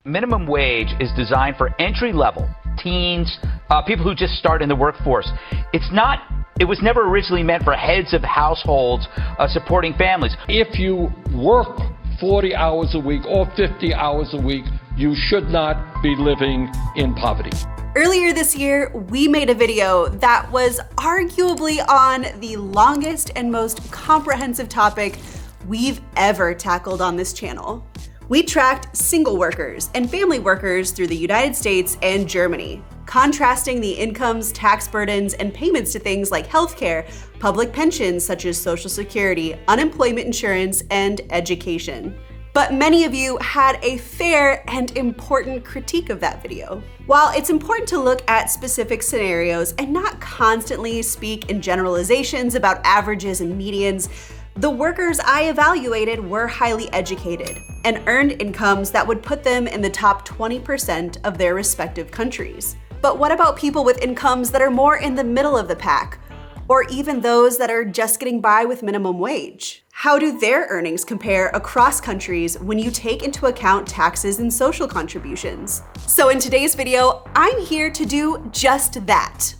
minimum wage is designed for entry-level teens, people who just start in the workforce. It was never originally meant for heads of households supporting families. If you work 40 hours a week or 50 hours a week, you should not be living in poverty. Earlier this year, we made a video that was arguably on the longest and most comprehensive topic we've ever tackled on this channel. We tracked single workers and family workers through the United States and Germany, contrasting the incomes, tax burdens, and payments to things like healthcare, public pensions such as Social Security, unemployment insurance, and education. But many of you had a fair and important critique of that video. While it's important to look at specific scenarios and not constantly speak in generalizations about averages and medians, the workers I evaluated were highly educated and earned incomes that would put them in the top 20% of their respective countries. But what about people with incomes that are more in the middle of the pack, or even those that are just getting by with minimum wage? How do their earnings compare across countries when you take into account taxes and social contributions? So in today's video, I'm here to do just that,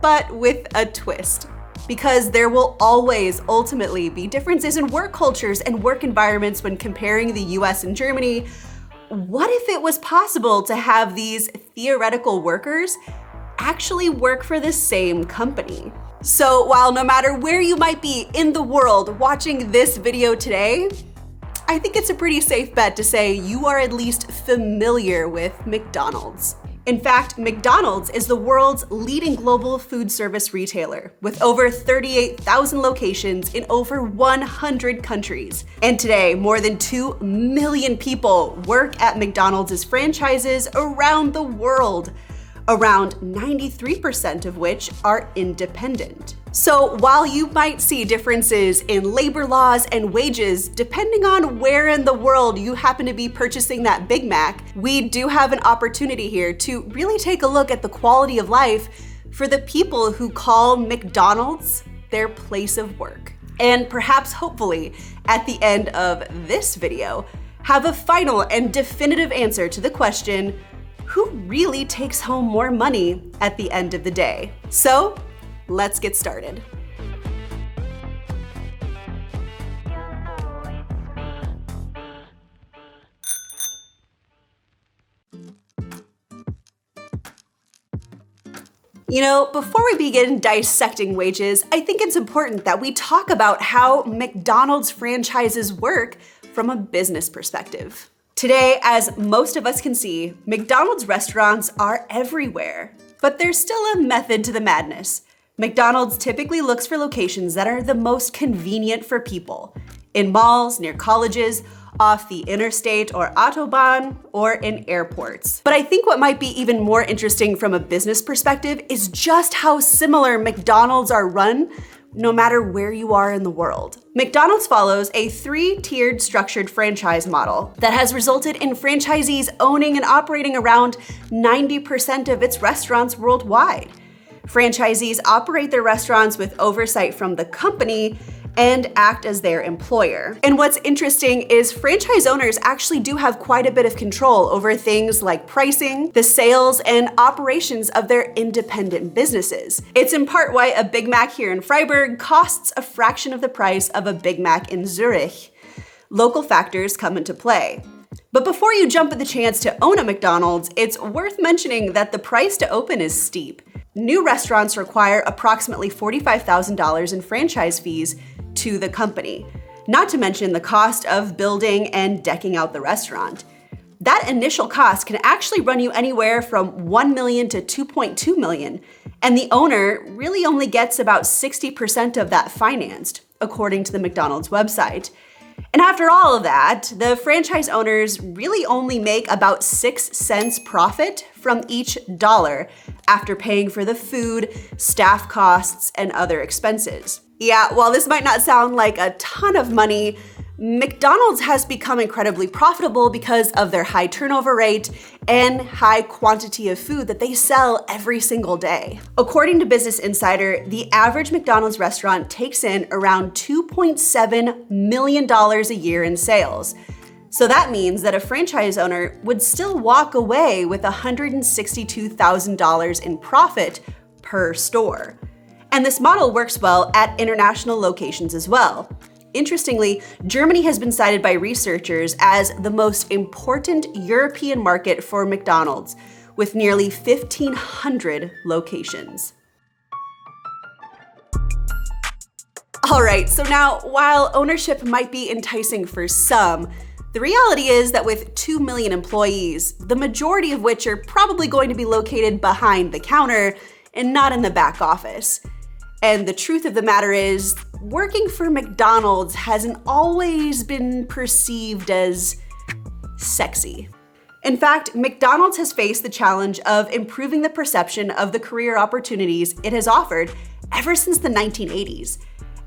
but with a twist. Because there will always ultimately be differences in work cultures and work environments when comparing the US and Germany. What if it was possible to have these theoretical workers actually work for the same company? So while no matter where you might be in the world watching this video today, I think it's a pretty safe bet to say you are at least familiar with McDonald's. In fact, McDonald's is the world's leading global food service retailer with over 38,000 locations in over 100 countries. And today, more than 2 million people work at McDonald's as franchises around the world, around 93% of which are independent. So while you might see differences in labor laws and wages depending on where in the world you happen to be purchasing that Big Mac, we do have an opportunity here to really take a look at the quality of life for the people who call McDonald's their place of work. And perhaps hopefully at the end of this video, have a final and definitive answer to the question, who really takes home more money at the end of the day? So let's get started. You know, before we begin dissecting wages, I think it's important that we talk about how McDonald's franchises work from a business perspective. Today, as most of us can see, McDonald's restaurants are everywhere. But there's still a method to the madness. McDonald's typically looks for locations that are the most convenient for people, in malls, near colleges, off the interstate or Autobahn, or in airports. But I think what might be even more interesting from a business perspective is just how similar McDonald's are run no matter where you are in the world. McDonald's follows a 3-tiered structured franchise model that has resulted in franchisees owning and operating around 90% of its restaurants worldwide. Franchisees operate their restaurants with oversight from the company and act as their employer. And what's interesting is franchise owners actually do have quite a bit of control over things like pricing, the sales, and operations of their independent businesses. It's in part why a Big Mac here in Freiburg costs a fraction of the price of a Big Mac in Zurich. Local factors come into play. But before you jump at the chance to own a McDonald's, it's worth mentioning that the price to open is steep. New restaurants require approximately $45,000 in franchise fees to the company, not to mention the cost of building and decking out the restaurant. That initial cost can actually run you anywhere from $1 million to $2.2 million, and the owner really only gets about 60% of that financed, according to the McDonald's website. And after all of that, the franchise owners really only make about 6 cents profit from each dollar after paying for the food, staff costs, and other expenses. Yeah, while this might not sound like a ton of money, McDonald's has become incredibly profitable because of their high turnover rate and high quantity of food that they sell every single day. According to Business Insider, the average McDonald's restaurant takes in around $2.7 million a year in sales. So that means that a franchise owner would still walk away with $162,000 in profit per store. And this model works well at international locations as well. Interestingly, Germany has been cited by researchers as the most important European market for McDonald's, with nearly 1,500 locations. All right, so now while ownership might be enticing for some, the reality is that with 2 million employees, the majority of which are probably going to be located behind the counter and not in the back office. And the truth of the matter is, working for McDonald's hasn't always been perceived as sexy. In fact, McDonald's has faced the challenge of improving the perception of the career opportunities it has offered ever since the 1980s.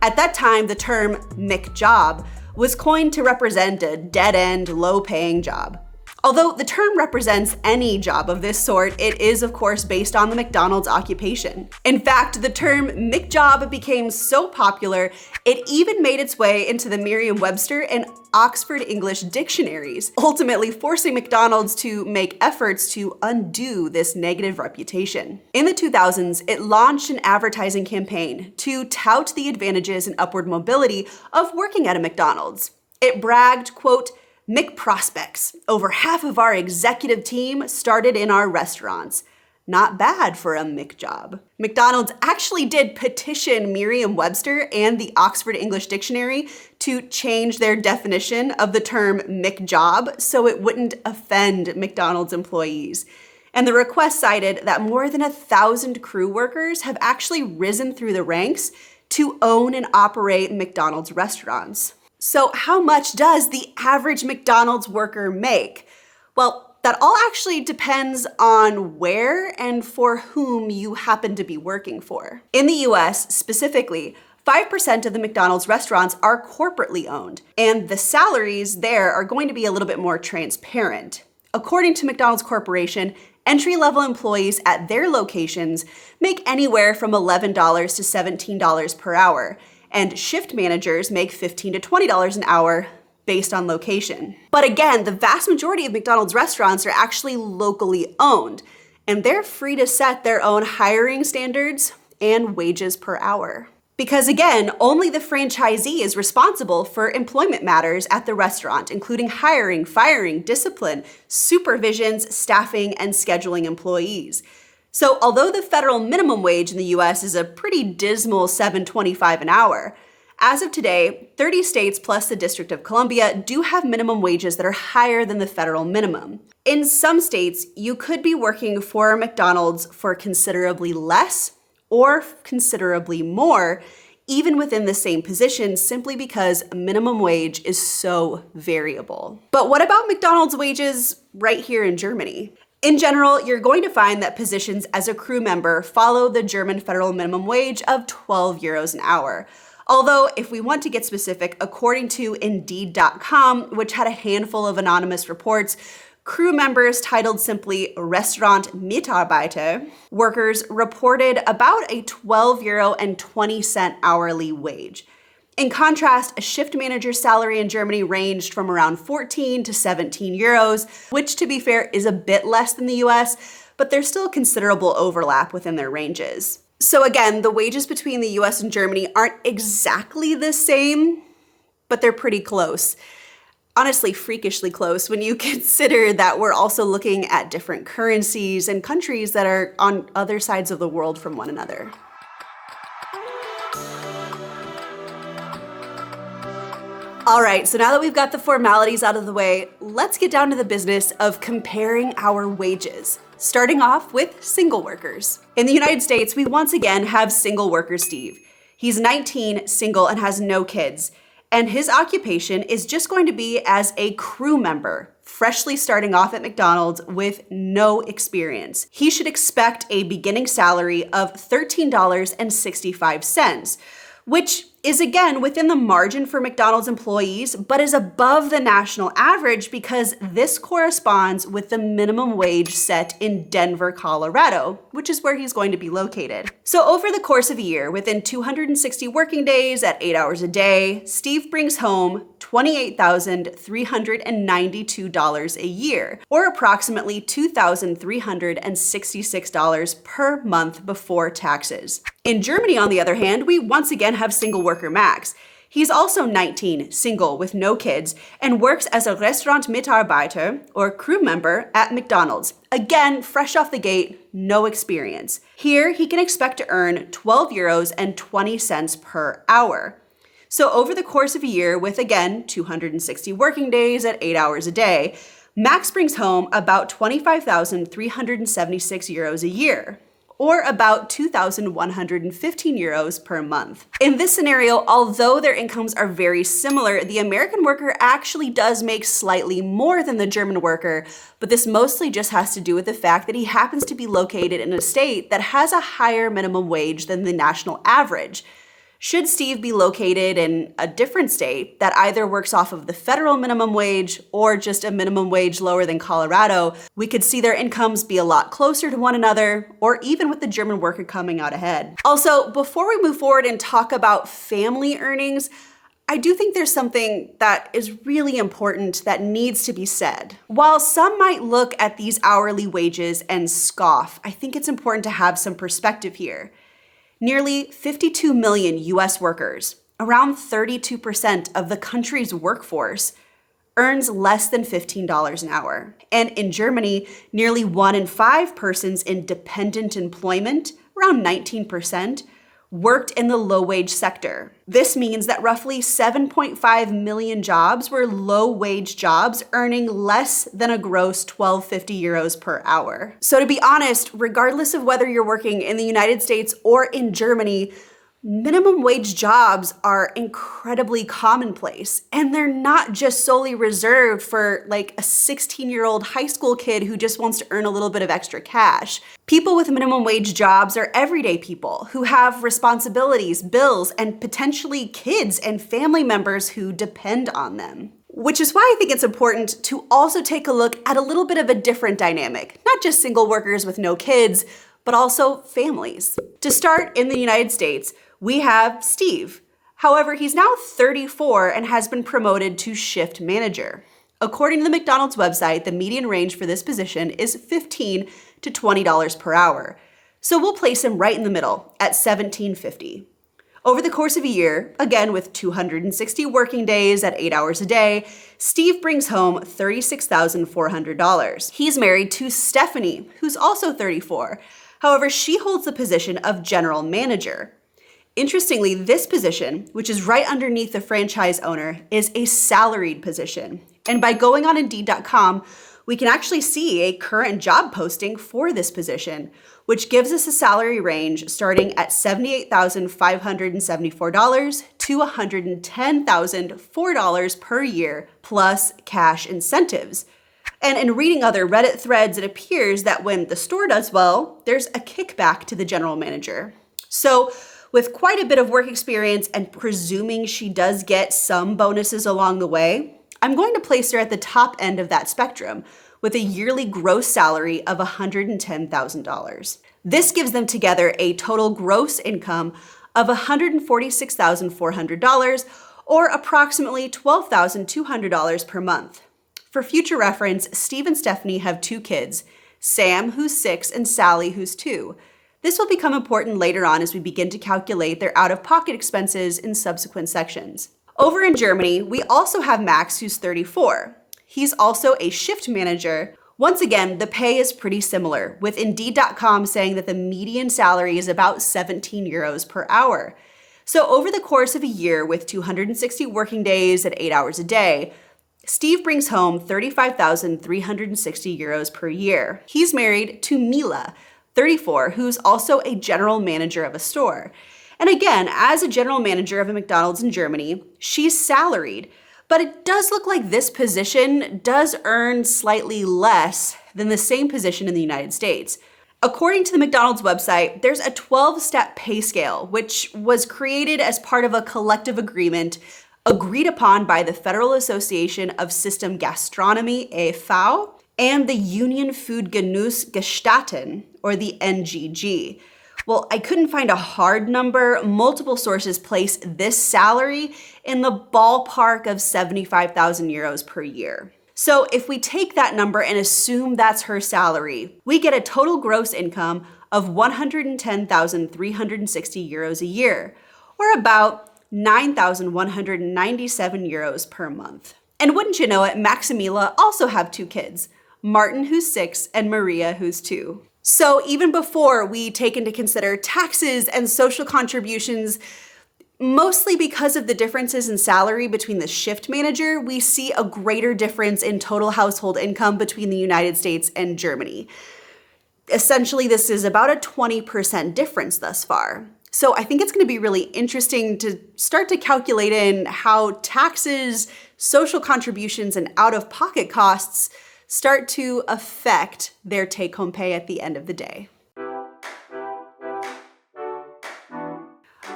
At that time, the term McJob was coined to represent a dead-end, low-paying job. Although the term represents any job of this sort, it is of course based on the McDonald's occupation. In fact, the term McJob became so popular, it even made its way into the Merriam-Webster and Oxford English dictionaries, ultimately forcing McDonald's to make efforts to undo this negative reputation. In the 2000s, it launched an advertising campaign to tout the advantages and upward mobility of working at a McDonald's. It bragged, quote, "McProspects. Over half of our executive team started in our restaurants. Not bad for a McJob." McDonald's actually did petition Merriam-Webster and the Oxford English Dictionary to change their definition of the term McJob so it wouldn't offend McDonald's employees. And the request cited that more than 1,000 crew workers have actually risen through the ranks to own and operate McDonald's restaurants. So how much does the average McDonald's worker make? Well, that all actually depends on where and for whom you happen to be working for. In the US specifically, 5% of the McDonald's restaurants are corporately owned, and the salaries there are going to be a little bit more transparent. According to McDonald's Corporation, entry-level employees at their locations make anywhere from $11 to $17 per hour, and shift managers make $15 to $20 an hour based on location. But again, the vast majority of McDonald's restaurants are actually locally owned, and they're free to set their own hiring standards and wages per hour. Because again, only the franchisee is responsible for employment matters at the restaurant, including hiring, firing, discipline, supervisions, staffing, and scheduling employees. So although the federal minimum wage in the US is a pretty dismal $7.25 an hour, as of today, 30 states plus the District of Columbia do have minimum wages that are higher than the federal minimum. In some states, you could be working for McDonald's for considerably less or considerably more, even within the same position, simply because minimum wage is so variable. But what about McDonald's wages right here in Germany? In general, you're going to find that positions as a crew member follow the German federal minimum wage of 12 euros an hour. Although, if we want to get specific, according to Indeed.com, which had a handful of anonymous reports, crew members titled simply Restaurant Mitarbeiter workers reported about a 12 euro and 20 cent hourly wage. In contrast, a shift manager's salary in Germany ranged from around 14 to 17 euros, which to be fair is a bit less than the US, but there's still considerable overlap within their ranges. So again, the wages between the US and Germany aren't exactly the same, but they're pretty close. Honestly, freakishly close when you consider that we're also looking at different currencies and countries that are on other sides of the world from one another. All right, so now that we've got the formalities out of the way, let's get down to the business of comparing our wages, starting off with single workers. In the United States, we once again have single worker Steve. He's 19, single, and has no kids. And his occupation is just going to be as a crew member, freshly starting off at McDonald's with no experience. He should expect a beginning salary of $13.65, which is again within the margin for McDonald's employees, but is above the national average because this corresponds with the minimum wage set in Denver, Colorado, which is where he's going to be located. So over the course of a year, within 260 working days at 8 hours a day, Steve brings home $28,392 a year, or approximately $2,366 per month before taxes. In Germany, on the other hand, we once again have single worker Max. He's also 19, single, with no kids, and works as a Restaurant-Mitarbeiter, or crew member, at McDonald's. Again, fresh off the gate, no experience. Here, he can expect to earn €12.20 per hour. So over the course of a year, with again 260 working days at 8 hours a day, Max brings home about €25,376 a year, or about €2,115 per month. In this scenario, although their incomes are very similar, the American worker actually does make slightly more than the German worker, but this mostly just has to do with the fact that he happens to be located in a state that has a higher minimum wage than the national average. Should Steve be located in a different state that either works off of the federal minimum wage or just a minimum wage lower than Colorado, we could see their incomes be a lot closer to one another, or even with the German worker coming out ahead. Also, before we move forward and talk about family earnings, I do think there's something that is really important that needs to be said. While some might look at these hourly wages and scoff, I think it's important to have some perspective here. Nearly 52 million US workers, around 32% of the country's workforce, earns less than $15 an hour. And in Germany, nearly 1 in 5 persons in dependent employment, around 19%, worked in the low-wage sector. This means that roughly 7.5 million jobs were low-wage jobs earning less than a gross €12.50 per hour. So to be honest, regardless of whether you're working in the United States or in Germany, minimum wage jobs are incredibly commonplace, and they're not just solely reserved for like a 16-year-old high school kid who just wants to earn a little bit of extra cash. People with minimum wage jobs are everyday people who have responsibilities, bills, and potentially kids and family members who depend on them. Which is why I think it's important to also take a look at a little bit of a different dynamic, not just single workers with no kids, but also families. To start, in the United States, we have Steve. However, he's now 34 and has been promoted to shift manager. According to the McDonald's website, the median range for this position is $15 to $20 per hour. So we'll place him right in the middle at $17.50. Over the course of a year, again with 260 working days at 8 hours a day, Steve brings home $36,400. He's married to Stephanie, who's also 34. However, she holds the position of general manager. Interestingly, this position, which is right underneath the franchise owner, is a salaried position. And by going on Indeed.com, we can actually see a current job posting for this position, which gives us a salary range starting at $78,574 to $110,004 per year, plus cash incentives. And in reading other Reddit threads, it appears that when the store does well, there's a kickback to the general manager. So with quite a bit of work experience and presuming she does get some bonuses along the way, I'm going to place her at the top end of that spectrum with a yearly gross salary of $110,000. This gives them together a total gross income of $146,400, or approximately $12,200 per month. For future reference, Steve and Stephanie have 2 kids, Sam, who's 6, and Sally, who's 2. This will become important later on as we begin to calculate their out-of-pocket expenses in subsequent sections. Over in Germany, we also have Max, who's 34. He's also a shift manager. Once again, the pay is pretty similar, with Indeed.com saying that the median salary is about €17 per hour. So over the course of a year with 260 working days at 8 hours a day, Steve brings home €35,360 per year. He's married to Mila, 34, who's also a general manager of a store. And again, as a general manager of a McDonald's in Germany, she's salaried, but it does look like this position does earn slightly less than the same position in the United States. According to the McDonald's website, there's a 12-step pay scale, which was created as part of a collective agreement agreed upon by the Federal Association of System Gastronomy, e.V., and the Union Food Genussgestatten, or the NGG. Well, I couldn't find a hard number. Multiple sources place this salary in the ballpark of 75,000 euros per year. So if we take that number and assume that's her salary, we get a total gross income of 110,360 euros a year, or about 9,197 euros per month. And wouldn't you know it, Max and Mila also have 2 kids, Martin, who's 6, and Maria, who's 2. So even before we take into consider taxes and social contributions, mostly because of the differences in salary between the shift manager, we see a greater difference in total household income between the United States and Germany. Essentially, this is about a 20% difference thus far. So I think it's going to be really interesting to start to calculate in how taxes, social contributions, and out-of-pocket costs start to affect their take-home pay at the end of the day.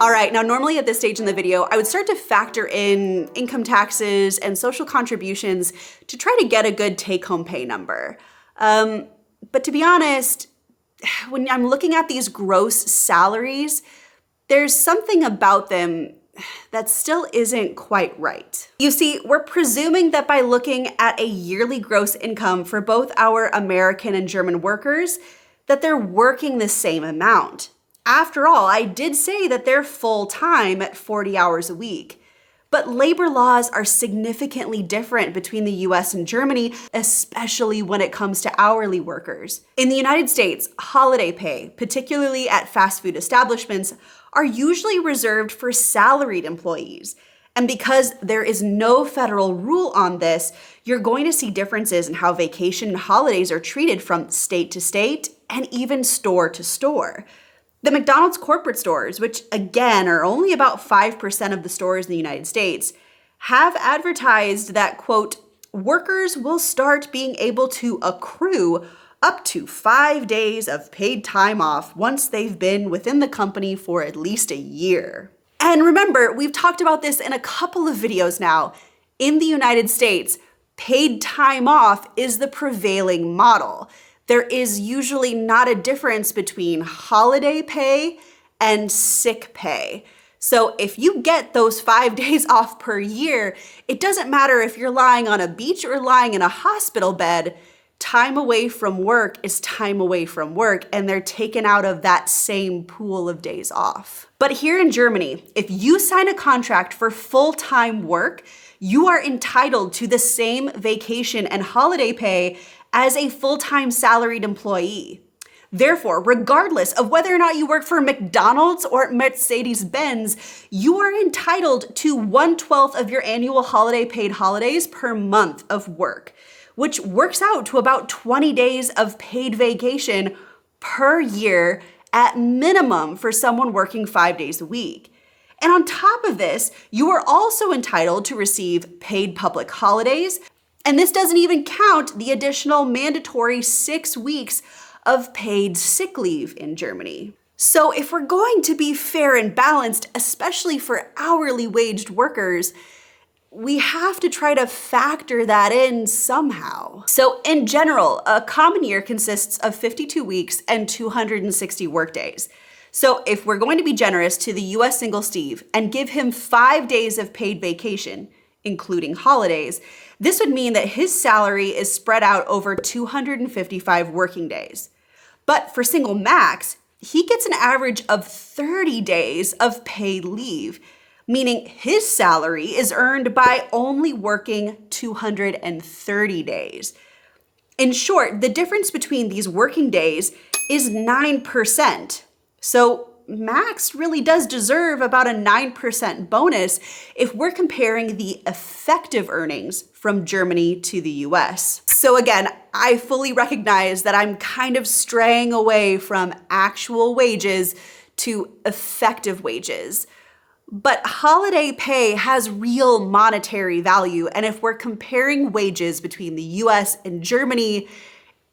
All right, now normally at this stage in the video, I would start to factor in income taxes and social contributions to try to get a good take-home pay number. But to be honest, when I'm looking at these gross salaries, there's something about them that still isn't quite right. You see, we're presuming that by looking at a yearly gross income for both our American and German workers, that they're working the same amount. After all, I did say that they're full-time at 40 hours a week. But labor laws are significantly different between the US and Germany, especially when it comes to hourly workers. In the United States, holiday pay, particularly at fast food establishments, are usually reserved for salaried employees. And because there is no federal rule on this, you're going to see differences in how vacation and holidays are treated from state to state and even store to store. The McDonald's corporate stores, which again are only about 5% of the stores in the United States, have advertised that, quote, workers will start being able to accrue up to 5 days of paid time off once they've been within the company for at least a year. And remember, we've talked about this in a couple of videos now. In the United States, paid time off is the prevailing model. There is usually not a difference between holiday pay and sick pay. So if you get those 5 days off per year, it doesn't matter if you're lying on a beach or lying in a hospital bed, time away from work is time away from work, and they're taken out of that same pool of days off. But here in Germany, if you sign a contract for full-time work, you are entitled to the same vacation and holiday pay as a full-time salaried employee. Therefore, regardless of whether or not you work for McDonald's or Mercedes-Benz, you are entitled to 1/12 of your annual holiday paid holidays per month of work, which works out to about 20 days of paid vacation per year at minimum for someone working 5 days a week. And on top of this, you are also entitled to receive paid public holidays. And this doesn't even count the additional mandatory 6 weeks of paid sick leave in Germany. So if we're going to be fair and balanced, especially for hourly waged workers, we have to try to factor that in somehow. So in general, a common year consists of 52 weeks and 260 workdays. So if we're going to be generous to the US single Steve and give him 5 days of paid vacation, including holidays, this would mean that his salary is spread out over 255 working days. But for single Max, he gets an average of 30 days of paid leave, meaning his salary is earned by only working 230 days. In short, the difference between these working days is 9%. So Max really does deserve about a 9% bonus if we're comparing the effective earnings from Germany to the US. So again, I fully recognize that I'm kind of straying away from actual wages to effective wages. But holiday pay has real monetary value, and if we're comparing wages between the US and Germany,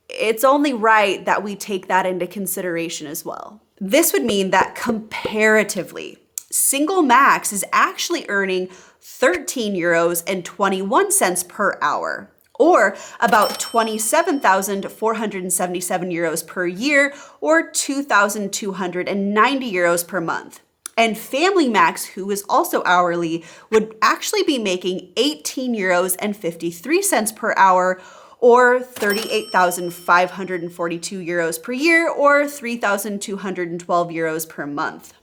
it's only right that we take that into consideration as well. This would mean that comparatively, single Max is actually earning 13 euros and 21 cents per hour, or about 27,477 euros per year, or 2,290 euros per month. And Family Max, who is also hourly, would actually be making 18 euros and 53 cents per hour, or 38,542 euros per year, or 3,212 euros per month.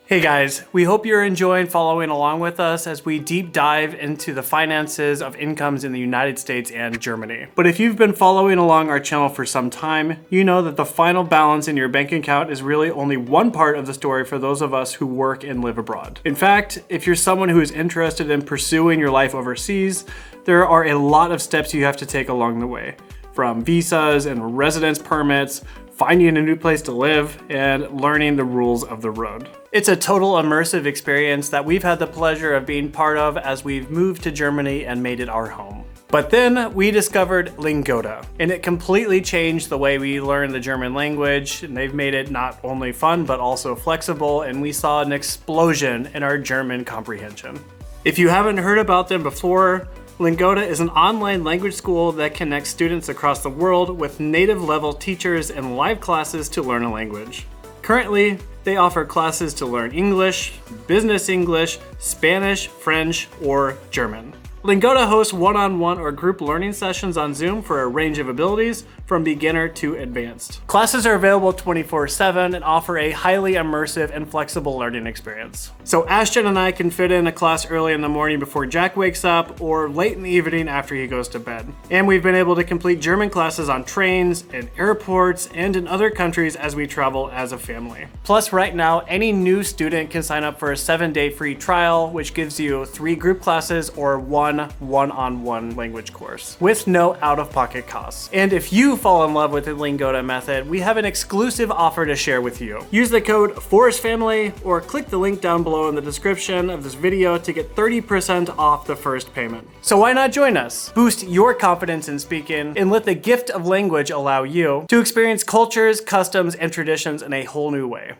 Hey guys, we hope you're enjoying following along with us as we deep dive into the finances of incomes in the United States and Germany. But if you've been following along our channel for some time, you know that the final balance in your bank account is really only one part of the story for those of us who work and live abroad. In fact, if you're someone who is interested in pursuing your life overseas, there are a lot of steps you have to take along the way, from visas and residence permits, finding a new place to live, and learning the rules of the road. It's a total immersive experience that we've had the pleasure of being part of as we've moved to Germany and made it our home. But then we discovered Lingoda, and it completely changed the way we learn the German language, and they've made it not only fun but also flexible, and we saw an explosion in our German comprehension. If you haven't heard about them before, Lingoda is an online language school that connects students across the world with native level teachers and live classes to learn a language. Currently, they offer classes to learn English, business English, Spanish, French, or German. Lingoda hosts one-on-one or group learning sessions on Zoom for a range of abilities from beginner to advanced. Classes are available 24/7 and offer a highly immersive and flexible learning experience. So Ashton and I can fit in a class early in the morning before Jack wakes up or late in the evening after he goes to bed. And we've been able to complete German classes on trains, in airports, and in other countries as we travel as a family. Plus right now, any new student can sign up for a 7-day free trial, which gives you 3 group classes or one-on-one language course with no out-of-pocket costs. And if you fall in love with the Lingoda method, we have an exclusive offer to share with you. Use the code FORESTFAMILY or click the link down below in the description of this video to get 30% off the first payment. So why not join us? Boost your confidence in speaking and let the gift of language allow you to experience cultures, customs, and traditions in a whole new way.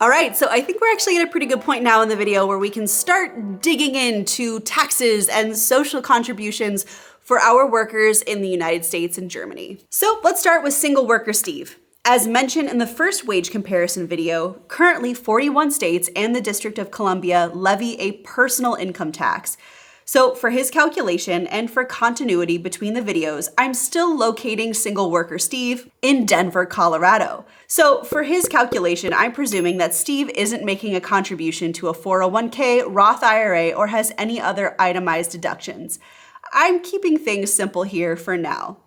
All right, so I think we're actually at a pretty good point now in the video where we can start digging into taxes and social contributions for our workers in the United States and Germany. So let's start with single worker Steve. As mentioned in the first wage comparison video, currently 41 states and the District of Columbia levy a personal income tax. So for his calculation and for continuity between the videos, I'm still locating single worker Steve in Denver, Colorado. So for his calculation, I'm presuming that Steve isn't making a contribution to a 401k, Roth IRA, or has any other itemized deductions. I'm keeping things simple here for now.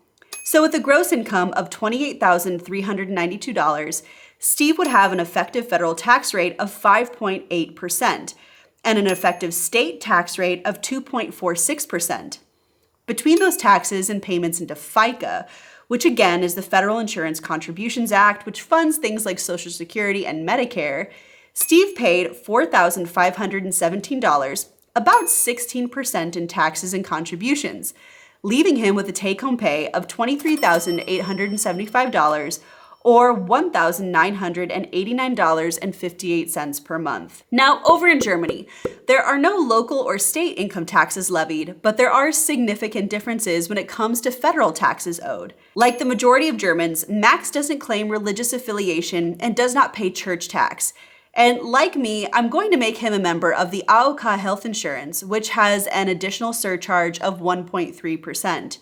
So with a gross income of $28,392, Steve would have an effective federal tax rate of 5.8%. and an effective state tax rate of 2.46%. Between those taxes and payments into FICA, which again is the Federal Insurance Contributions Act, which funds things like Social Security and Medicare, Steve paid $4,517, about 16% in taxes and contributions, leaving him with a take-home pay of $23,875, or $1,989.58 per month. Now, over in Germany, there are no local or state income taxes levied, but there are significant differences when it comes to federal taxes owed. Like the majority of Germans, Max doesn't claim religious affiliation and does not pay church tax. And like me, I'm going to make him a member of the AOK health insurance, which has an additional surcharge of 1.3%.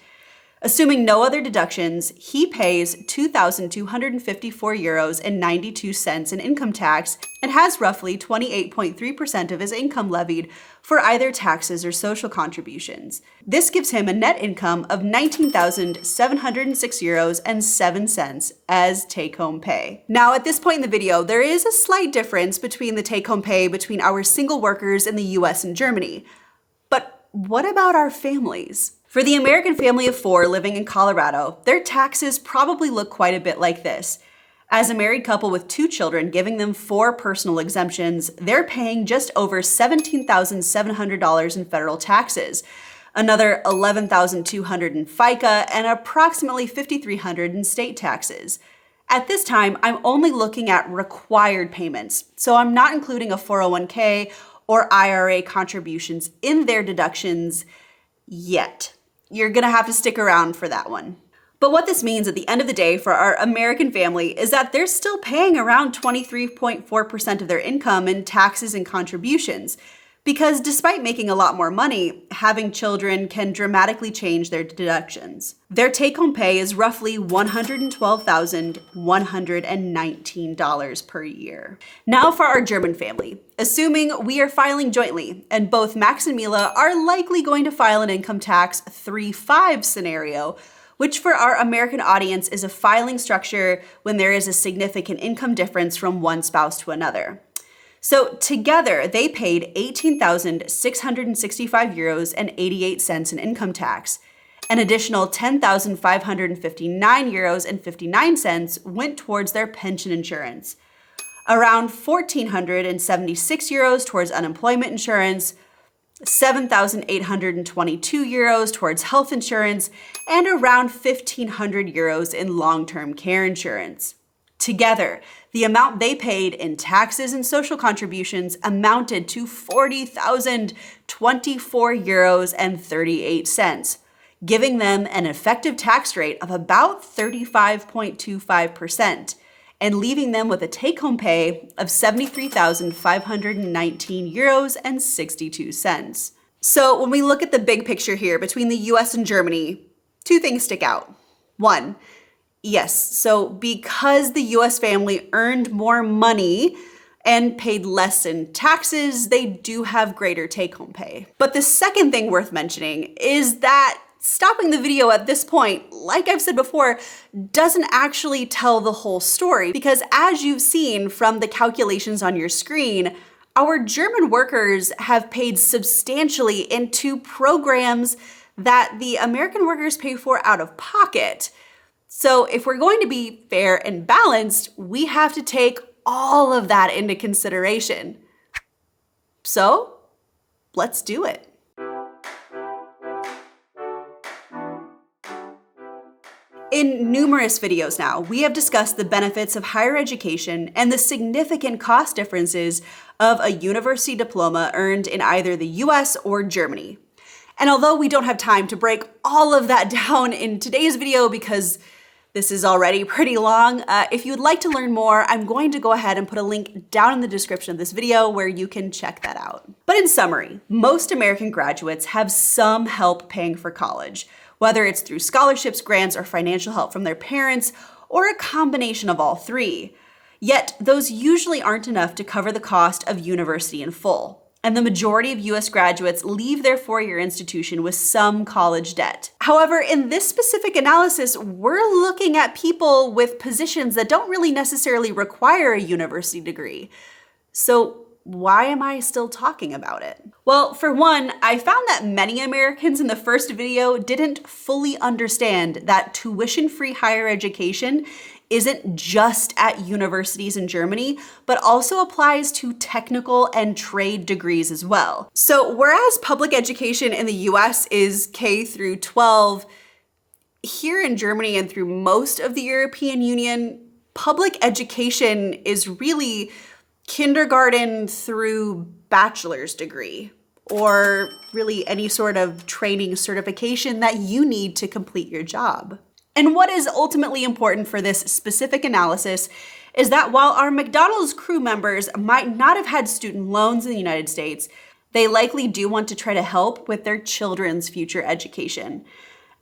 Assuming no other deductions, he pays €2,254.92 in income tax and has roughly 28.3% of his income levied for either taxes or social contributions. This gives him a net income of €19,706.07 as take-home pay. Now, at this point in the video, there is a slight difference between the take-home pay between our single workers in the US and Germany. But what about our families? For the American family of 4 living in Colorado, their taxes probably look quite a bit like this. As a married couple with 2 children, giving them 4 personal exemptions, they're paying just over $17,700 in federal taxes. another $11,200 in FICA, and approximately $5,300 in state taxes. At this time, I'm only looking at required payments, so I'm not including a 401k or IRA contributions in their deductions yet. You're gonna have to stick around for that one. But what this means at the end of the day for our American family is that they're still paying around 23.4% of their income in taxes and contributions. Because despite making a lot more money, having children can dramatically change their deductions. Their take-home pay is roughly $112,119 per year. Now for our German family. Assuming we are filing jointly, and both Max and Mila are likely going to file an income tax 3-5 scenario, which for our American audience is a filing structure when there is a significant income difference from one spouse to another. So together, they paid 18,665 euros and 88 cents in income tax. An additional 10,559 euros and 59 cents went towards their pension insurance. Around 1,476 euros towards unemployment insurance, 7,822 euros towards health insurance, and around 1,500 euros in long-term care insurance. Together, the amount they paid in taxes and social contributions amounted to 40,024 euros and 38 cents, giving them an effective tax rate of about 35.25% and leaving them with a take-home pay of 73,519 euros and 62 cents. So when we look at the big picture here between the US and Germany, two things stick out. One, yes, so because the US family earned more money and paid less in taxes, they do have greater take-home pay. But the second thing worth mentioning is that stopping the video at this point, like I've said before, doesn't actually tell the whole story, because as you've seen from the calculations on your screen, our German workers have paid substantially into programs that the American workers pay for out of pocket. So if we're going to be fair and balanced, we have to take all of that into consideration. So let's do it. In numerous videos now, we have discussed the benefits of higher education and the significant cost differences of a university diploma earned in either the US or Germany. And although we don't have time to break all of that down in today's video because this is already pretty long, if you'd like to learn more, I'm going to go ahead and put a link down in the description of this video where you can check that out. But in summary, most American graduates have some help paying for college, whether it's through scholarships, grants, or financial help from their parents, or a combination of all three. Yet, those usually aren't enough to cover the cost of university in full. And the majority of US graduates leave their four-year institution with some college debt. However, in this specific analysis, we're looking at people with positions that don't really necessarily require a university degree. So why am I still talking about it? Well, for one, I found that many Americans in the first video didn't fully understand that tuition-free higher education isn't just at universities in Germany, but also applies to technical and trade degrees as well. So whereas public education in the US is K through 12, here in Germany and through most of the European Union, public education is really kindergarten through bachelor's degree, or really any sort of training certification that you need to complete your job. And what is ultimately important for this specific analysis is that while our McDonald's crew members might not have had student loans in the United States, they likely do want to try to help with their children's future education.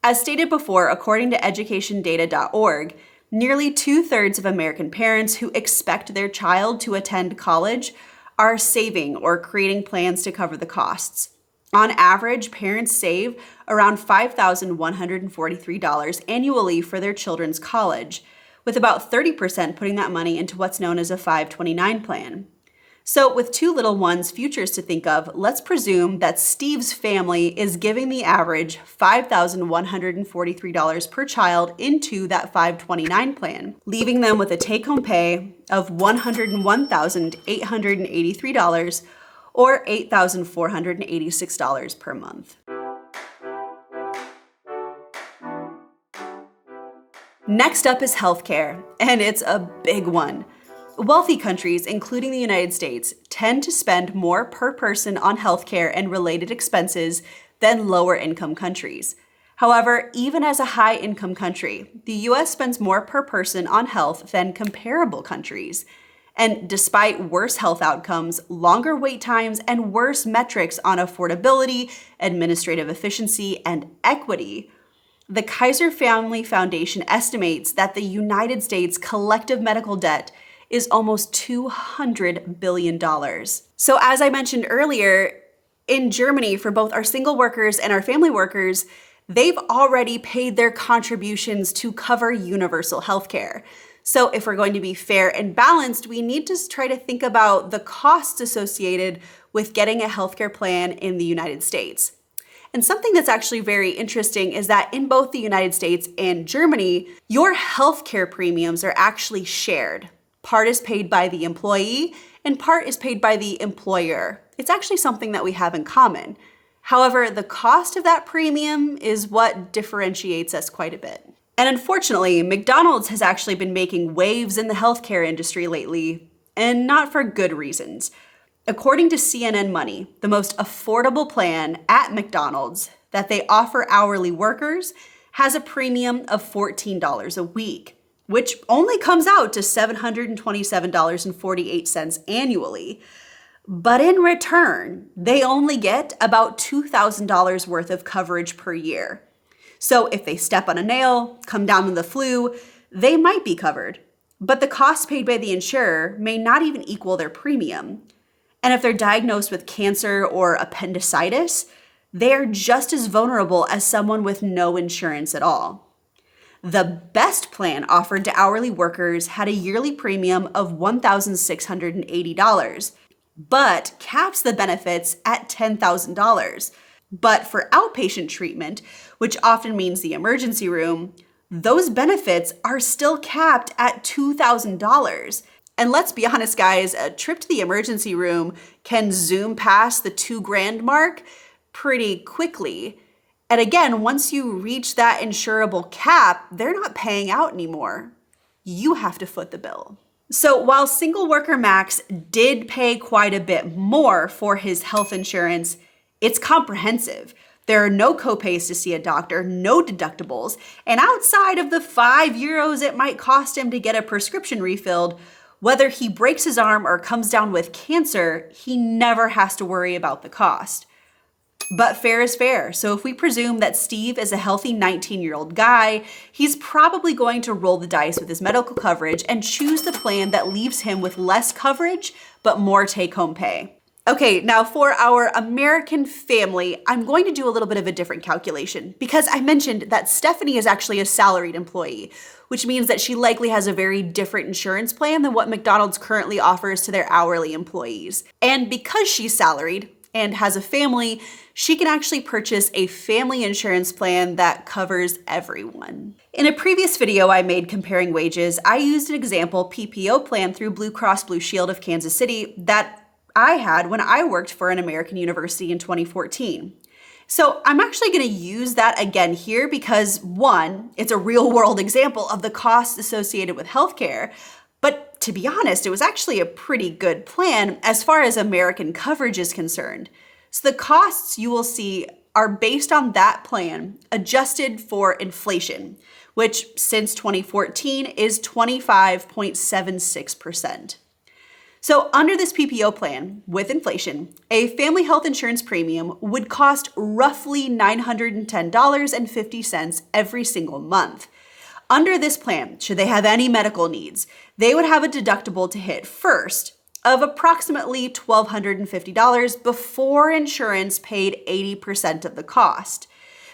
As stated before, according to educationdata.org, nearly 2/3 of American parents who expect their child to attend college are saving or creating plans to cover the costs. On average, parents save around $5,143 annually for their children's college, with about 30% putting that money into what's known as a 529 plan. So with two little ones' futures to think of, let's presume that Steve's family is giving the average $5,143 per child into that 529 plan, leaving them with a take-home pay of $101,883 or $8,486 per month. Next up is healthcare, and it's a big one. Wealthy countries, including the United States, tend to spend more per person on healthcare and related expenses than lower income countries. However, even as a high income country, the US spends more per person on health than comparable countries. And despite worse health outcomes, longer wait times, and worse metrics on affordability, administrative efficiency, and equity, the Kaiser Family Foundation estimates that the United States' collective medical debt is almost $200 billion. So as I mentioned earlier, in Germany, for both our single workers and our family workers, they've already paid their contributions to cover universal healthcare. So if we're going to be fair and balanced, we need to try to think about the costs associated with getting a healthcare plan in the United States. And something that's actually very interesting is that in both the United States and Germany, your healthcare premiums are actually shared. Part is paid by the employee and part is paid by the employer. It's actually something that we have in common. However, the cost of that premium is what differentiates us quite a bit. And unfortunately, McDonald's has actually been making waves in the healthcare industry lately, and not for good reasons. According to CNN Money, the most affordable plan at McDonald's that they offer hourly workers has a premium of $14 a week, which only comes out to $727.48 annually. But in return, they only get about $2,000 worth of coverage per year. So if they step on a nail, come down with the flu, they might be covered. But the cost paid by the insurer may not even equal their premium. And if they're diagnosed with cancer or appendicitis, they are just as vulnerable as someone with no insurance at all. The best plan offered to hourly workers had a yearly premium of $1,680, but caps the benefits at $10,000. But for outpatient treatment, which often means the emergency room, those benefits are still capped at $2,000. And let's be honest, guys, a trip to the emergency room can zoom past the $2,000 mark pretty quickly. And again, once you reach that insurable cap, they're not paying out anymore. You have to foot the bill. So while single worker Max did pay quite a bit more for his health insurance, it's comprehensive. There are no copays to see a doctor, no deductibles, and outside of the €5 it might cost him to get a prescription refilled, whether he breaks his arm or comes down with cancer, he never has to worry about the cost. But fair is fair. So if we presume that Steve is a healthy 19-year-old guy, he's probably going to roll the dice with his medical coverage and choose the plan that leaves him with less coverage, but more take-home pay. Okay, now for our American family, I'm going to do a little bit of a different calculation because I mentioned that Stephanie is actually a salaried employee, which means that she likely has a very different insurance plan than what McDonald's currently offers to their hourly employees. And because she's salaried and has a family, she can actually purchase a family insurance plan that covers everyone. In a previous video I made comparing wages, I used an example PPO plan through Blue Cross Blue Shield of Kansas City that I had when I worked for an American university in 2014. So I'm actually going to use that again here because one, it's a real world example of the costs associated with healthcare, but to be honest, it was actually a pretty good plan as far as American coverage is concerned. So the costs you will see are based on that plan adjusted for inflation, which since 2014 is 25.76%. So under this PPO plan, with inflation, a family health insurance premium would cost roughly $910.50 every single month. Under this plan, should they have any medical needs, they would have a deductible to hit first of approximately $1,250 before insurance paid 80% of the cost.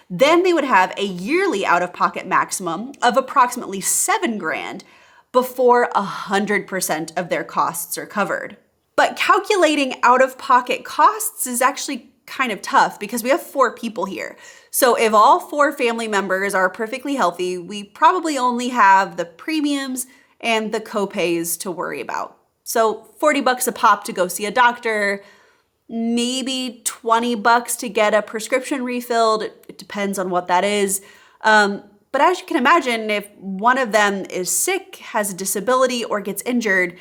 Then they would have a yearly out-of-pocket maximum of approximately $7,000 before 100% of their costs are covered. But calculating out-of-pocket costs is actually kind of tough because we have 4 people here. So if all 4 family members are perfectly healthy, we probably only have the premiums and the copays to worry about. So $40 a pop to go see a doctor, maybe $20 to get a prescription refilled. It depends on what that is. But as you can imagine, if one of them is sick, has a disability, or gets injured,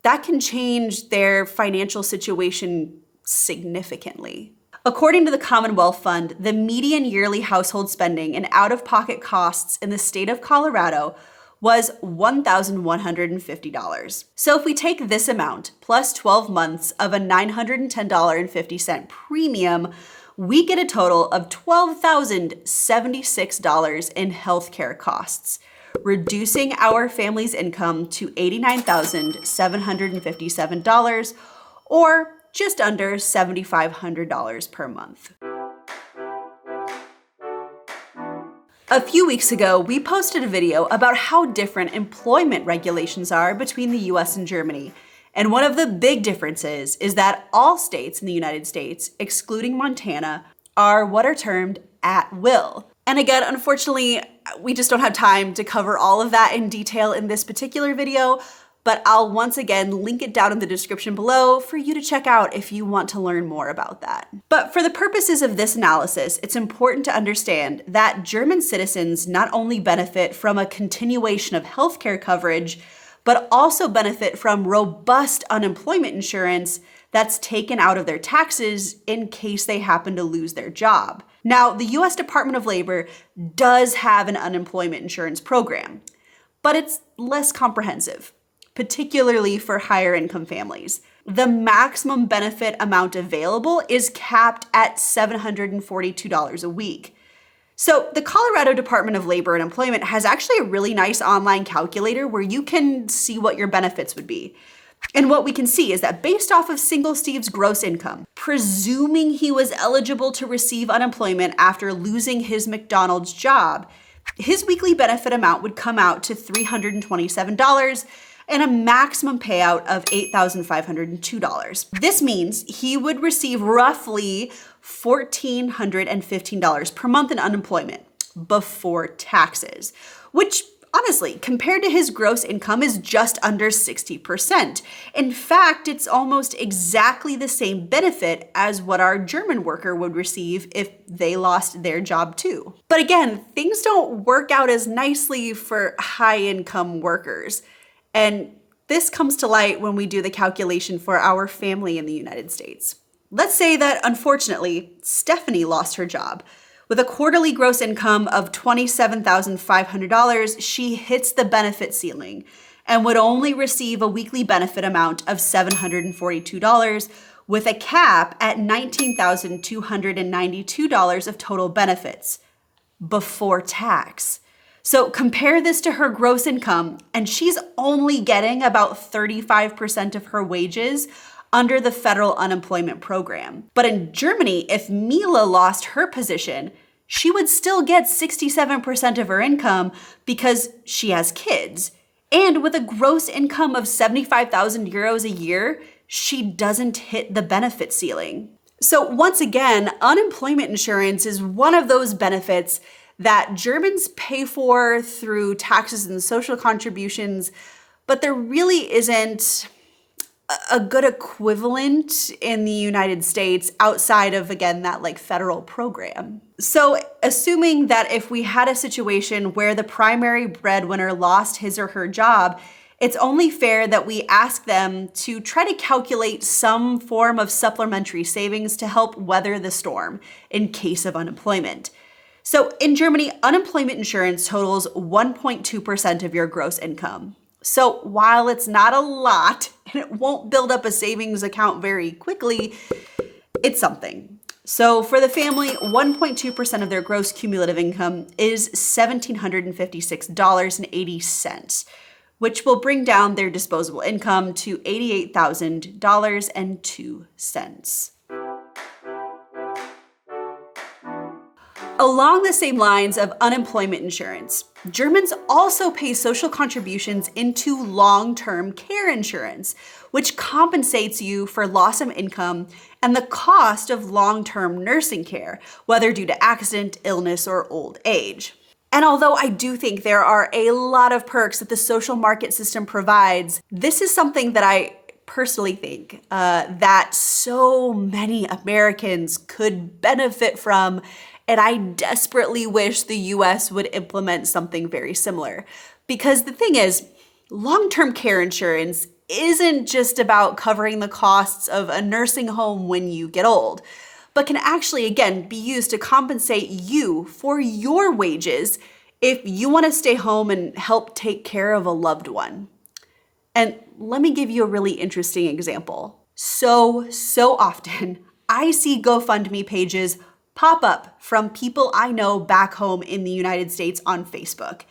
that can change their financial situation significantly. According to the Commonwealth Fund, the median yearly household spending and out-of-pocket costs in the state of Colorado was $1,150. So if we take this amount plus 12 months of a $910.50 premium, we get a total of $12,076 in healthcare costs, reducing our family's income to $89,757, or just under $7,500 per month. A few weeks ago, we posted a video about how different employment regulations are between the US and Germany. And one of the big differences is that all states in the United States, excluding Montana, are what are termed at will. And again, unfortunately, we just don't have time to cover all of that in detail in this particular video, but I'll once again link it down in the description below for you to check out if you want to learn more about that. But for the purposes of this analysis, it's important to understand that German citizens not only benefit from a continuation of healthcare coverage, but also benefit from robust unemployment insurance that's taken out of their taxes in case they happen to lose their job. Now, the US Department of Labor does have an unemployment insurance program, but it's less comprehensive, particularly for higher income families. The maximum benefit amount available is capped at $742 a week. So the Colorado Department of Labor and Employment has actually a really nice online calculator where you can see what your benefits would be. And what we can see is that based off of single Steve's gross income, presuming he was eligible to receive unemployment after losing his McDonald's job, his weekly benefit amount would come out to $327 and a maximum payout of $8,502. This means he would receive roughly $1,415 per month in unemployment before taxes, which honestly, compared to his gross income, is just under 60%. In fact, it's almost exactly the same benefit as what our German worker would receive if they lost their job too. But again, things don't work out as nicely for high-income workers. And this comes to light when we do the calculation for our family in the United States. Let's say that, unfortunately, Stephanie lost her job. With a quarterly gross income of $27,500, she hits the benefit ceiling and would only receive a weekly benefit amount of $742 with a cap at $19,292 of total benefits before tax. So compare this to her gross income, and she's only getting about 35% of her wages under the federal unemployment program. But in Germany, if Mila lost her position, she would still get 67% of her income because she has kids. And with a gross income of 75,000 euros a year, she doesn't hit the benefit ceiling. So once again, unemployment insurance is one of those benefits that Germans pay for through taxes and social contributions, but there really isn't a good equivalent in the United States outside of, again, that like federal program. So assuming that if we had a situation where the primary breadwinner lost his or her job, it's only fair that we ask them to try to calculate some form of supplementary savings to help weather the storm in case of unemployment. So in Germany, unemployment insurance totals 1.2% of your gross income. So while it's not a lot and it won't build up a savings account very quickly, it's something. So for the family, 1.2% of their gross cumulative income is $1,756.80, which will bring down their disposable income to $88,000.02. Along the same lines of unemployment insurance, Germans also pay social contributions into long-term care insurance, which compensates you for loss of income and the cost of long-term nursing care, whether due to accident, illness, or old age. And although I do think there are a lot of perks that the social market system provides, this is something that I personally think that so many Americans could benefit from And I desperately wish the US would implement something very similar. Because the thing is, long-term care insurance isn't just about covering the costs of a nursing home when you get old, but can actually, again, be used to compensate you for your wages if you want to stay home and help take care of a loved one. And let me give you a really interesting example. So often, I see GoFundMe pages pop up from people I know back home in the United States on Facebook.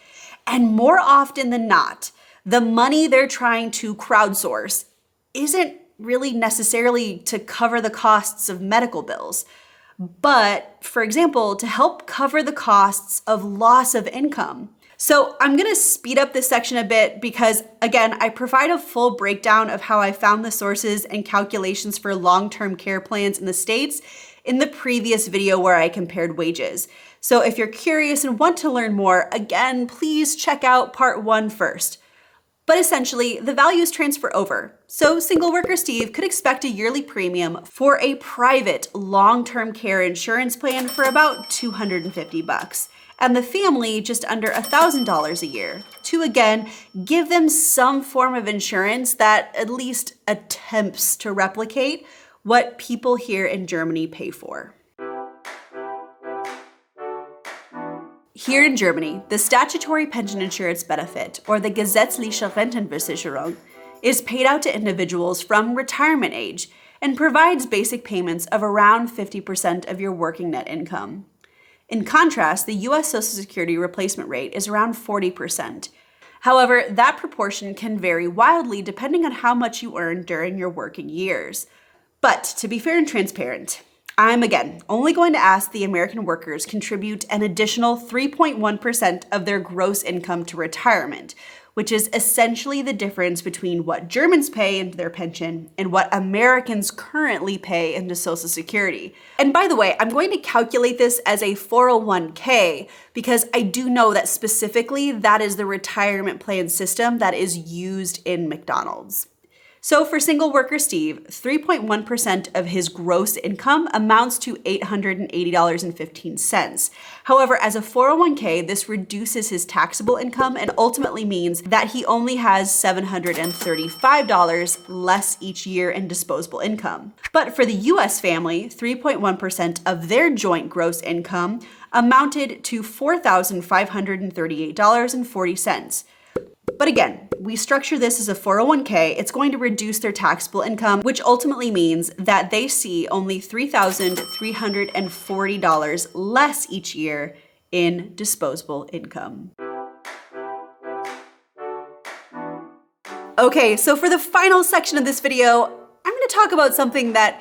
And more often than not, the money they're trying to crowdsource isn't really necessarily to cover the costs of medical bills, but, for example, to help cover the costs of loss of income. So I'm gonna speed up this section a bit because, again, I provide a full breakdown of how I found the sources and calculations for long-term care plans in the States in the previous video where I compared wages. So if you're curious and want to learn more, again, please check out part 1 first. But essentially, the values transfer over. So single worker Steve could expect a yearly premium for a private long-term care insurance plan for about $250, and the family just under $1,000 a year, to again give them some form of insurance that at least attempts to replicate what people here in Germany pay for. Here in Germany, the statutory pension insurance benefit, or the gesetzliche Rentenversicherung, is paid out to individuals from retirement age and provides basic payments of around 50% of your working net income. In contrast, the US Social Security replacement rate is around 40%. However, that proportion can vary wildly depending on how much you earn during your working years. But to be fair and transparent, I'm, again, only going to ask the American workers contribute an additional 3.1% of their gross income to retirement, which is essentially the difference between what Germans pay into their pension and what Americans currently pay into Social Security. And by the way, I'm going to calculate this as a 401k because I do know that specifically that is the retirement plan system that is used in McDonald's. So for single worker Steve, 3.1% of his gross income amounts to $880.15. However, as a 401k, this reduces his taxable income and ultimately means that he only has $735 less each year in disposable income. But for the US family, 3.1% of their joint gross income amounted to $4,538.40. But again, we structure this as a 401k, it's going to reduce their taxable income, which ultimately means that they see only $3,340 less each year in disposable income. Okay, so for the final section of this video, I'm going to talk about something that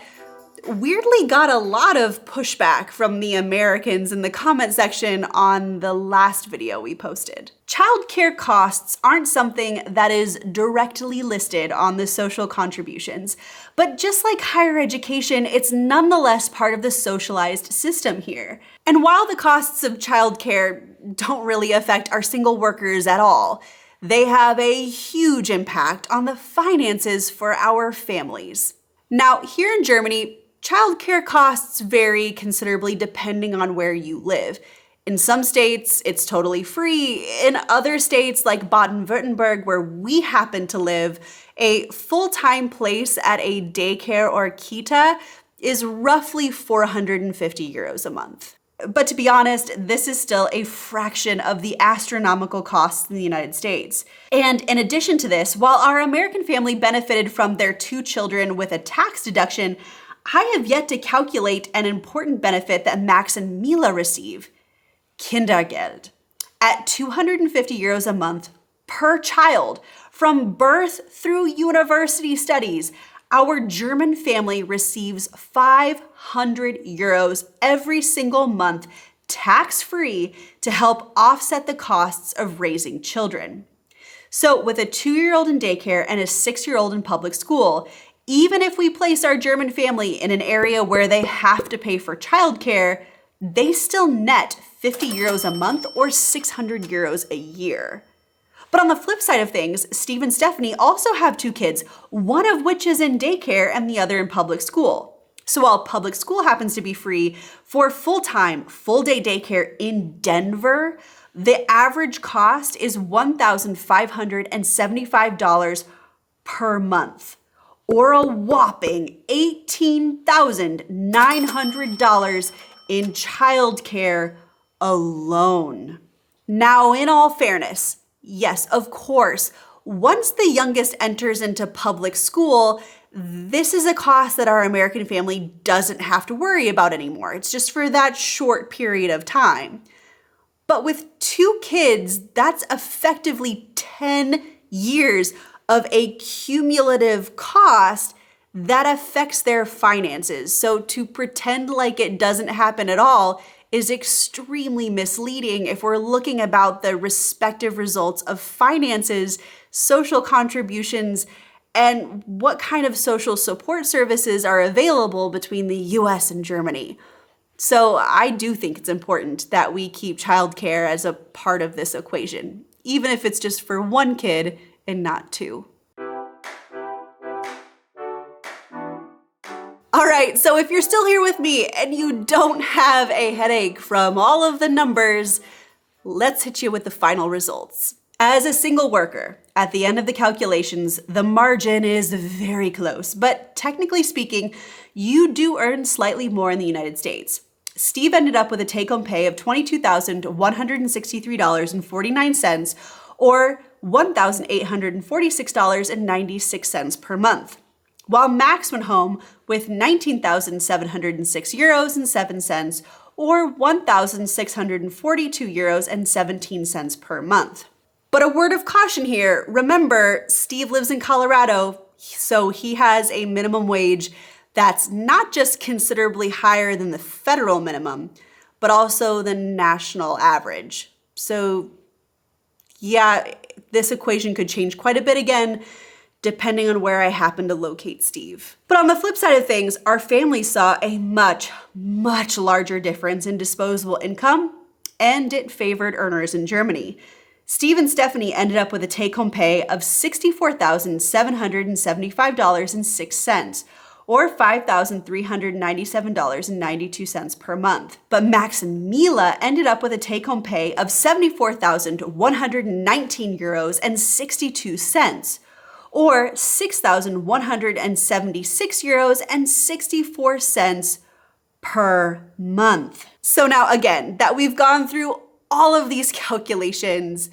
weirdly got a lot of pushback from the Americans in the comment section on the last video we posted. Childcare costs aren't something that is directly listed on the social contributions, but just like higher education, it's nonetheless part of the socialized system here. And while the costs of childcare don't really affect our single workers at all, they have a huge impact on the finances for our families. Now, here in Germany, childcare costs vary considerably depending on where you live. In some states, it's totally free. In other states, like Baden-Württemberg, where we happen to live, a full-time place at a daycare or kita is roughly 450 euros a month. But to be honest, this is still a fraction of the astronomical costs in the United States. And in addition to this, while our American family benefited from their 2 children with a tax deduction, I have yet to calculate an important benefit that Max and Mila receive: Kindergeld. At 250 euros a month per child, from birth through university studies, our German family receives 500 euros every single month, tax-free, to help offset the costs of raising children. So with a 2-year-old in daycare and a 6-year-old in public school, even if we place our German family in an area where they have to pay for childcare, they still net 50 euros a month or 600 euros a year. But on the flip side of things, Steve and Stephanie also have 2 kids, one of which is in daycare and the other in public school. So while public school happens to be free, for full-time, full-day daycare in Denver, the average cost is $1,575 per month, or a whopping $18,900 in childcare alone. Now, in all fairness, yes, of course, once the youngest enters into public school, this is a cost that our American family doesn't have to worry about anymore. It's just for that short period of time. But with 2 kids, that's effectively 10 years of a cumulative cost that affects their finances. So to pretend like it doesn't happen at all is extremely misleading if we're looking about the respective results of finances, social contributions, and what kind of social support services are available between the US and Germany. So I do think it's important that we keep childcare as a part of this equation, even if it's just for 1 kid and not 2. All right, so if you're still here with me and you don't have a headache from all of the numbers, let's hit you with the final results. As a single worker, at the end of the calculations, the margin is very close, but technically speaking, you do earn slightly more in the United States. Steve ended up with a take-home pay of $22,163.49, or $1,846.96 per month, while Max went home with €19,706.07, or €1,642.17 per month. But a word of caution here, remember, Steve lives in Colorado, so he has a minimum wage that's not just considerably higher than the federal minimum, but also the national average. So yeah, this equation could change quite a bit again, depending on where I happen to locate Steve. But on the flip side of things, our family saw a much, much larger difference in disposable income, and it favored earners in Germany. Steve and Stephanie ended up with a take-home pay of $64,775.06, or $5,397.92 per month. But Max and Mila ended up with a take-home pay of €74,119.62, or €6,176.64 per month. So now again, that we've gone through all of these calculations,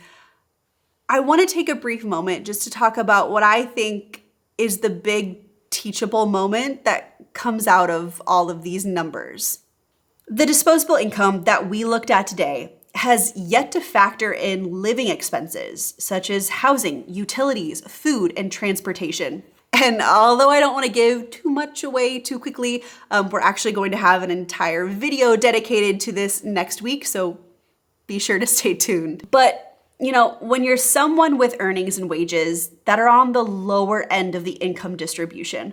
I want to take a brief moment just to talk about what I think is the big teachable moment that comes out of all of these numbers. The disposable income that we looked at today has yet to factor in living expenses, such as housing, utilities, food, and transportation. And although I don't want to give too much away too quickly, we're actually going to have an entire video dedicated to this next week, so be sure to stay tuned. But you know, when you're someone with earnings and wages that are on the lower end of the income distribution,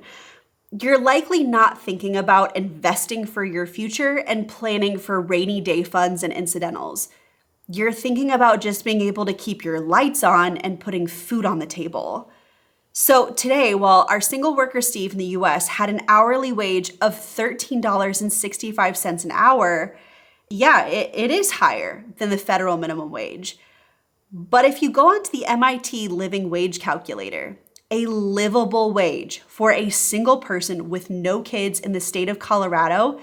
you're likely not thinking about investing for your future and planning for rainy day funds and incidentals. You're thinking about just being able to keep your lights on and putting food on the table. So today, while our single worker Steve in the US had an hourly wage of $13.65 an hour, yeah, it is higher than the federal minimum wage. But if you go onto the MIT Living Wage Calculator, a livable wage for a single person with no kids in the state of Colorado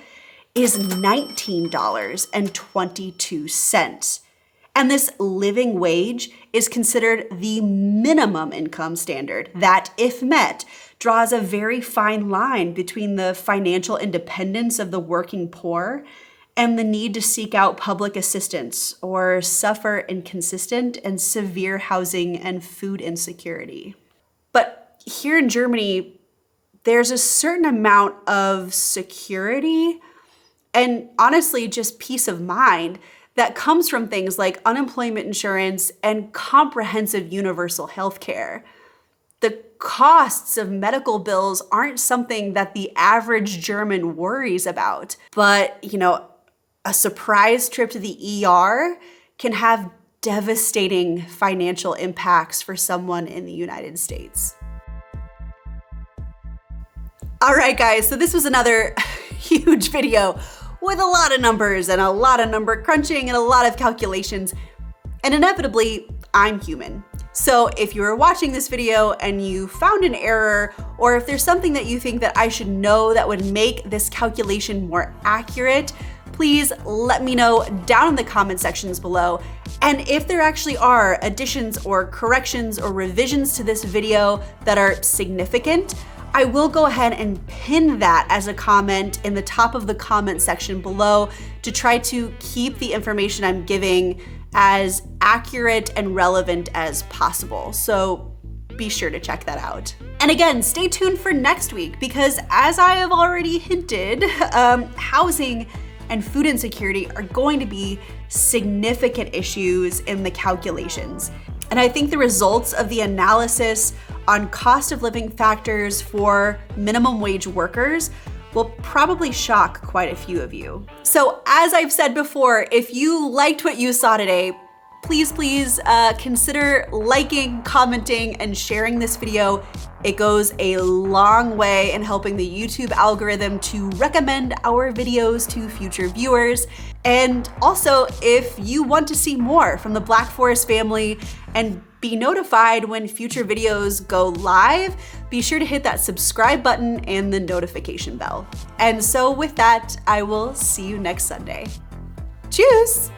is $19.22. And this living wage is considered the minimum income standard that, if met, draws a very fine line between the financial independence of the working poor and the need to seek out public assistance or suffer inconsistent and severe housing and food insecurity. But here in Germany, there's a certain amount of security and honestly just peace of mind that comes from things like unemployment insurance and comprehensive universal health care. The costs of medical bills aren't something that the average German worries about, but you know, a surprise trip to the ER can have devastating financial impacts for someone in the United States. All right, guys, so this was another huge video with a lot of numbers and a lot of number crunching and a lot of calculations. And inevitably, I'm human. So if you were watching this video and you found an error, or if there's something that you think that I should know that would make this calculation more accurate, please let me know down in the comment sections below. And if there actually are additions or corrections or revisions to this video that are significant, I will go ahead and pin that as a comment in the top of the comment section below to try to keep the information I'm giving as accurate and relevant as possible. So be sure to check that out. And again, stay tuned for next week because as I have already hinted, housing and food insecurity are going to be significant issues in the calculations. And I think the results of the analysis on cost of living factors for minimum wage workers will probably shock quite a few of you. So as I've said before, if you liked what you saw today, please consider liking, commenting, and sharing this video. It goes a long way in helping the YouTube algorithm to recommend our videos to future viewers. And also, if you want to see more from the Black Forest family and be notified when future videos go live, be sure to hit that subscribe button and the notification bell. And so with that, I will see you next Sunday. Tschüss!